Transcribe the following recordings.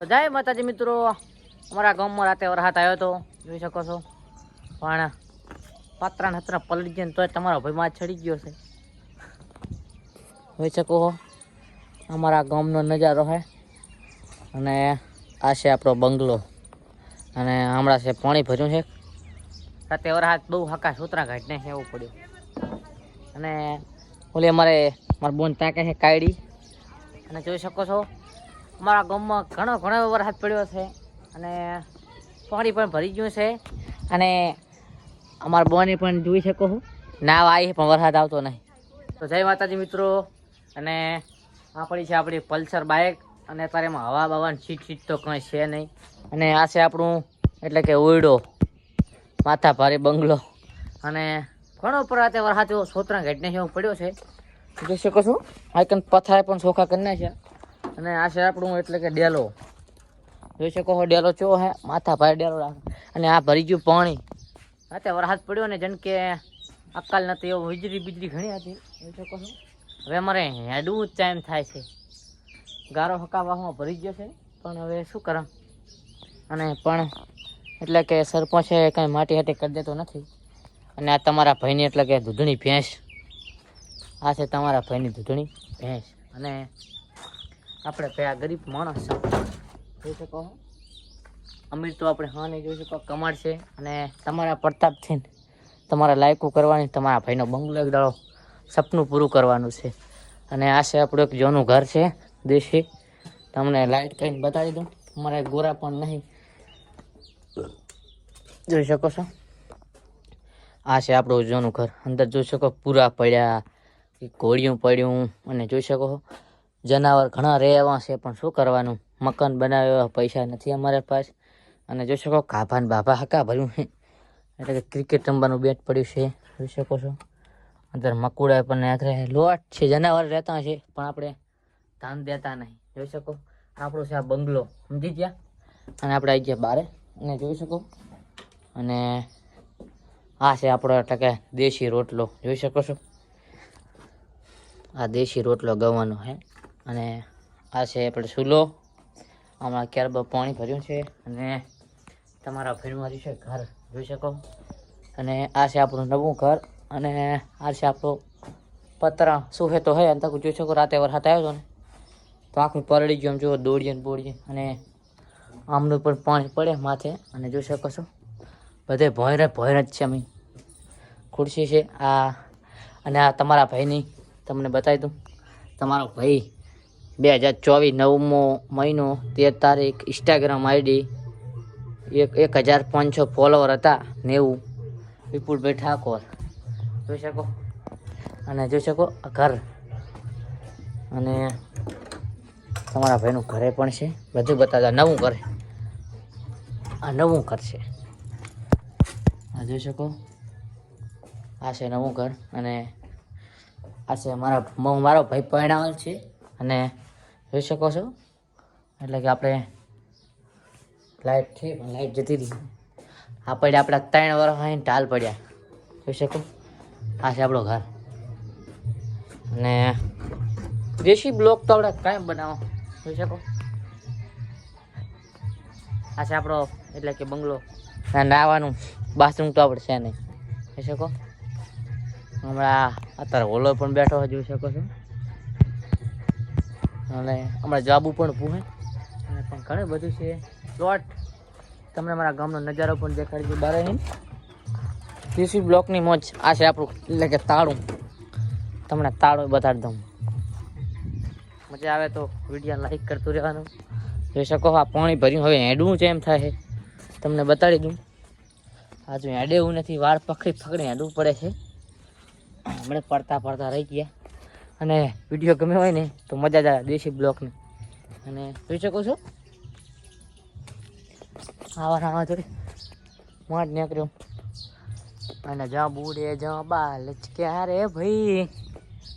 જય માતાજી મિત્રો, અમારા ગામમાં રાતે વરસાદ આવ્યો હતો, જોઈ શકો છો. પણ પાત્રા નતરા પલળી ગયા તોય તમારો ભાઈ માં ચડી ગયો છે. જોઈ શકો છો અમારા ગામનો નજારો છે. અને આ છે આપણો બંગલો. અને હમણાં છે પાણી ભર્યું છે. રાતે વરસાદ બહુ હકા સૂતરા ઘાટને એવું પડ્યું. અને ઓલી મારા બોન તાકે છે કાયડી. અને જોઈ શકો છો અમારા ગામમાં ઘણો વરસાદ પડ્યો છે. અને પાણી પણ ભરી ગયું છે. અને અમારા બોને પણ જોઈ શકો છો નાવ આવી પણ વરસાદ આવતો નહીં. તો જય માતાજી મિત્રો. અને આપણી છે આપણી પલ્સર બાઇક. અને અત્યારે એમાં હવા બવાની સીટ તો કંઈ છે નહીં. અને આ છે આપણું એટલે કે ઓયડો માથા ભારે બંગલો. અને ઘણો રાતે વરસાદ એવો સોતરા ઘેટને એવું પડ્યો છે. જોઈ શકો છો આઈકન પથારે પણ ચોખા કરી નાખ્યા. અને આ છે આપણું એટલે કે ડેલો. જોઈ શકો છો ડેલો ચો હે માથા ભાઈ ડેલો રાખે. અને આ ભરી ગયું પાણી. રાતે વરસાદ પડ્યો ને જેમ કે અકાલ નથી એવું વીજળી ઘણી હતી. જોઈ શકો છો હવે અમારે હેડવું જ ટાઈમ થાય છે. ગારો હકાવામાં ભરી ગયો છે. પણ હવે શું કરા. અને પણ એટલે કે સરપંચે કાંઈ માટી હાટી કરી દેતો નથી. અને આ તમારા ભાઈની એટલે કે દૂધણી ભેંસ. આ છે તમારા ભાઈની દૂધણી ભેંસ. અને આપણે કયા ગરીબ માણસ જોઈ શકો અમીર તો આપણે હા નહીં જોઈ શકો કમાડ છે. અને તમારા પ્રતાપથી તમારા લાયકું કરવાની તમારા ભાઈનો બંગલો એક દાડો સપનું પૂરું કરવાનું છે. અને આ છે આપણું એક જોનું ઘર છે દેશી. તમને લાઇટ કરીને બતાવી દઉં. અમારે ગોરા પણ નહીં જોઈ શકો છો. આ છે આપણું જોનું ઘર. અંદર જોઈ શકો પૂરા પડ્યા ઘોડિયું પડ્યું. અને જોઈ શકો જનાવર ઘણા રહેવા છે પણ શું કરવાનું મકાન બનાવ્યા પૈસા નથી અમારા પાસે. અને જોઈ શકો કાભાને બાભા હકા ભર્યું છે. એટલે કે ક્રિકેટ રમવાનું બેટ પડ્યું છે જોઈ શકો છો. અંદર મકુડા પણ નાખે લોટ છે જનાવર રહેતા છે પણ આપણે ધ્યાન દેતા નહીં. જોઈ શકો આપણો છે આ બંગલો સમજી ગયા. અને આપણે આવી ગયા બારે. અને જોઈ શકો અને આ છે આપણો એટલે કે દેશી રોટલો જોઈ શકો છો. આ દેશી રોટલો ગવાનો છે. અને આ છે આપણે ચૂલો. હમણાં ક્યારબાદ પાણી ભર્યું છે. અને તમારા ફેરમાંથી છે ઘર જોઈ શકો. અને આ છે આપણું નવું ઘર. અને આ છે આપણું પતરા શું છે તો હે અંતક જોઈ શકો. રાતે વરસાદ આવ્યો હતો ને તો આખું પરડી ગયું એમ જુઓ દોડીએ ને બોડીએ. અને આમનું પણ પાણી પડે માથે. અને જોઈ શકો છો બધે ભોયર જ છે. અમે ખુરશી છે આ. અને આ તમારા ભાઈની તમને બતાવી દઉં. તમારો ભાઈ 2024 9મો મહિનો 13 તારીખ ઇન્સ્ટાગ્રામ આઈડી 1500 ફોલોવર હતા 90 વિપુલભાઈ ઠાકોર જોઈ શકો. અને જોઈ શકો આ ઘર. અને તમારા ભાઈનું ઘરે પણ છે બધું બતાવતા નવું ઘર. આ નવું ઘર છે આ જોઈ શકો. આ છે નવું ઘર. અને આ છે મારો ભાઈ પરણાવેલ છે. અને જોઈ શકો છો એટલે કે આપણે લાઈટ છે પણ લાઈટ જતી રહી. આ પડ્યા આપણા 3 વર્ષ આવીને ટાલ પડ્યા જોઈ શકો. આ છે આપણો ઘર. અને દેશી બ્લોક તો આપણે કાંઈ બનાવો જોઈ શકો. આ છે આપણો એટલે કે બંગલો. નાવાનું બાથરૂમ તો આપણે છે નહીં જોઈ શકો. હમણાં અત્યારે હોલો પણ બેઠો હોય જોઈ શકો છો. અને હમણાં જાબુ પણ પૂહે. અને પણ ઘણું બધું છે પ્લોટ. તમને મારા ગામનો નજારો પણ દેખાડી દઉં બારે. દેશી બ્લોકની મોજ. આ છે આપણું એટલે કે તાળું. તમને તાળું બતાડી દઉં. મજા આવે તો વિડીયો લાઈક કરતું રહેવાનું. જોઈ શકો આ પાણી ભર્યું. હવે હેડવું છે એમ થાય છે તમને બતાડી દઉં. આ જો હેડે એવું નથી વાળ પકડી હેડવું પડે છે. હમણાં પડતા રહી ગયા. અને વિડીયો ગમે હોય ને તો મજા જ આવે દેશી બ્લોકની. અને જોઈ શકો છો આવા થોડી મોજ નીકળ્યો. અને જ્યાં બુડે જ્યાં બાલ ક્યારે ભાઈ.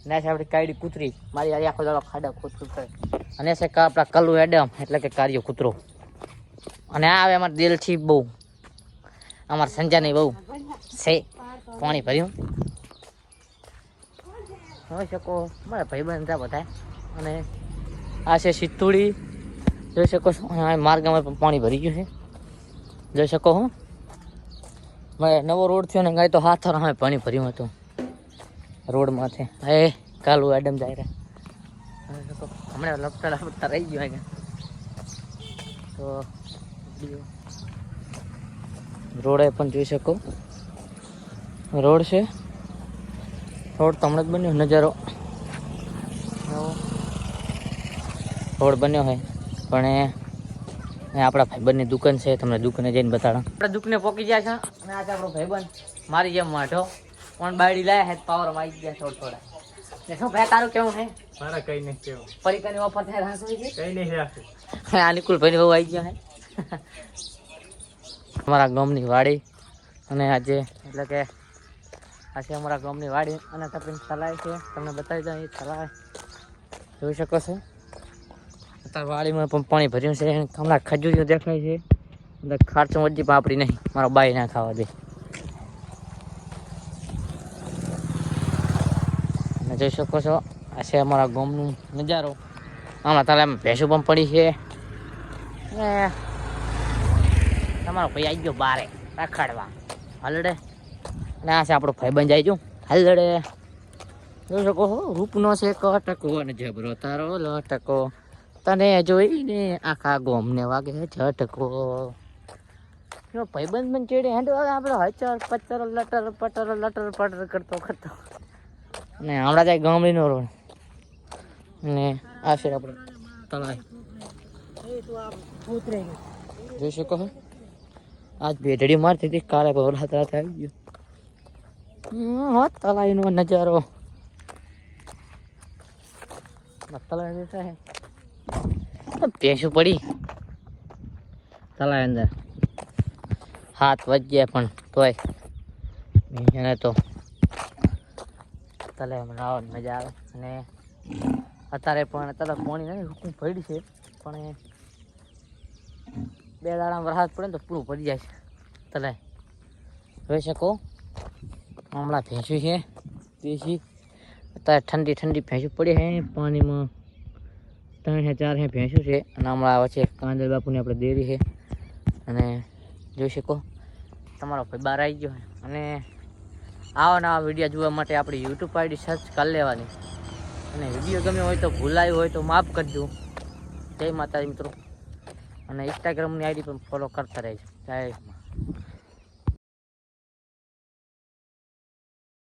ના છે આપણી કાયડી કૂતરી મારી યાર આખો દાડો ખાડા કૂતરું કરે. અને છે આપણા કલ્લુ એડમ એટલે કે કાર્યો કૂતરો. અને આ આવે અમારે દિલથી બહુ અમારા સંજાની બહુ છે પાણી ભર્યું જોઈ શકો. મારા ભાઈબંધ હતા બધા. અને આ છે સિત્તુડી. જોઈ શકો છો આ માર્ગમાં પણ પાણી ભરી ગયું છે જોઈ શકો છો ભાઈ નવો રોડ થયો ને ગાય તો હાથ અમે પાણી ભર્યું હતું રોડમાંથી એ કાલું એડમ જાય રહ્યા હમણાં લપટા રહી ગયો તો રોડે પણ જોઈ શકો રોડ છે રોડ તો હમણાં જ બન્યો નજારો રોડ બન્યો હોય પણ એ આપણા ભાઈબંધની દુકાન છે તમને દુકાને જઈને બતાડો આપણે દુકાને પોકી ગયા છે અને આજે આપણો ભાઈબંધ મારી જેમ માઠો પણ બાયડી લાયા હે પાવરમાં આવી ગયા થોડા ને શું ભાઈ તારું કેવું છે મારા કઈ નહીં કેવું પરીકાની ઓફર થાય રાખવી છે કઈ નહીં રાખે આ નિકુલ ભાઈ બહુ આવી ગયા હે અમારા ગામની વાડી અને આજે એટલે કે આ છે અમારા ગામની વાડી અને તપીને ચલાય છે તમને બતાવી દઉં એ ચલાય જોઈ શકો છો અત્યારે વાડીમાં પણ પાણી ભર્યું છે હમણાં ખજૂરીઓ દેખાય છે એટલે ખારચું વધી પાપડી નહીં મારો બાઈ ના ખાવા દે અને જોઈ શકો છો આ છે અમારા ગામનો નજારો હમણાં તારે ભેંસો પણ પડી છે અને તમારો ભાઈ આવી ગયો બારે રખડવા હલડે અને આ છે આપણો ભાઈબંધ આવી ગયો હલડે જોઈ શકો છો રૂપનો છે કટકો અને જબરો તારો લટકો તને જોઈને આખા ગોમને વાગે ઝટકો ભાઈબંધ પણ ચેડે હેન્ડ આપણે હચર પચર લટર પટર લટર પટર કરતો કરતો અને હમણાં જાય ગામડીનો રોડ અને આ છે આપણે તળાવ જોઈ શકો છો આજ ભેટડી મારતી હતી કાલે રાત રાતે આવી ગયો તળાવનો નજારો તળાવ બેઠા હે ભેંસું પડી તળાવ અંદર હાથ વજ્યા પણ તોય એને તો તળાવમાં નાવાની મજા આવે અને અત્યારે પણ તળાવ પાણી નથી હુકુમ પડી છે પણ બે દાડામાં વરસાદ પડે ને તો પૂરું પડી જાય છે તળાવ જોઈ શકો હમણાં ભેંસું છે દેશી અત્યારે ઠંડી ઠંડી ભેંસું પડી છે પાણીમાં 3-4 હે ભેંસું છે અને હમણાં વચ્ચે કાંદર બાપુની આપણે દેવી છે અને જોઈ શકો તમારો ભાઈ બહાર આવી ગયો અને આવા નવા વિડીયો જોવા માટે આપણી યુટ્યુબ આઈડી સર્ચ કરી લેવાની અને વિડીયો ગમ્યો હોય તો ભૂલાયું હોય તો માફ કરજો જય માતાજી મિત્રો અને ઇન્સ્ટાગ્રામની આઈડી પણ ફોલો કરતા રહેજો જય